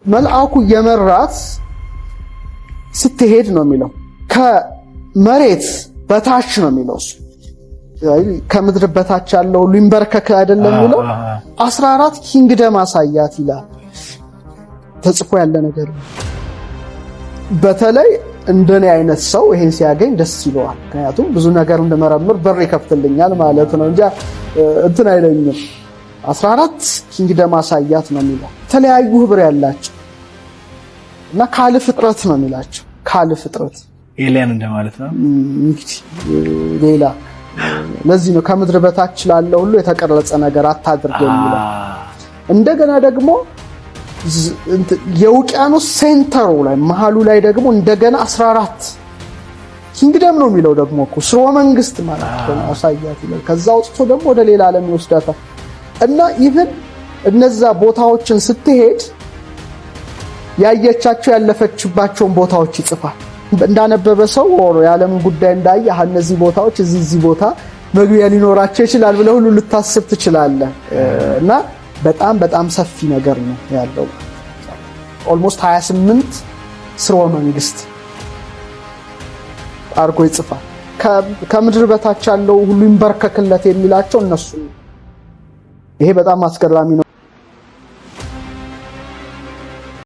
መልአኩ የመራት ስትሄድ ነው የሚለው ከመሬት በታች ነው የሚለው ከምድር በታች ያለው ሁሉ ይንበርከክ አይደለም የሚለው 14 ኪንግደም አሳያት ይላል ተጽፎ ያለ ነገር በተለይ እንደኔ አይነት ሰው ይሄን ሲያገኝ ደስ ይለዋል ምክንያቱም ብዙ ነገር እንደመረምር በር ይከፍትልኛል ማለት ነው እንጂ እንትን አይለኝም 14 ኪንግደም አሳያት ነው የሚለው ተለያዩ ህብር ያላቸው እና ካለ ፍጥረት ነው የሚላቸው ካለ ፍጥረት ኤሊያን እንደማለት ነው እንግዲህ ሌላ ለዚህ ነው ከምድር በታች ላለው ሁሉ የተቀረጸ ነገር አታድርግ የሚለው እንደገና ደግሞ የውቅያኖስ ሴንተሩ ላይ መሃሉ ላይ ደግሞ እንደገና 14 ኪንግደም ነው የሚለው ደግሞ እኮ ስርወ መንግስት ማለት ነው አሳያት ይላል ከዛ ወጥቶ ደግሞ ወደ ሌላ ዓለም ይወስዳታል እና ኢቭን እነዛ ቦታዎችን ስትሄድ ያየቻቸው ያለፈችባቸውን ቦታዎች ይጽፋል እንዳነበበ ሰው ወሮ የዓለም ጉዳይ እንዳየ እነዚህ ቦታዎች እዚህ ቦታ መግቢያ ሊኖራቸው ይችላል ብለው ሁሉ ልታስብ ትችላለህ እና በጣም ሰፊ ነገር ነው ያለው ኦልሞስት 28 ስርወ መንግስት አርጎ ይጽፋል ከምድር በታች ያለው ሁሉ ይንበርከክለት የሚላቸው እነሱ ይሄ በጣም አስገራሚ ነው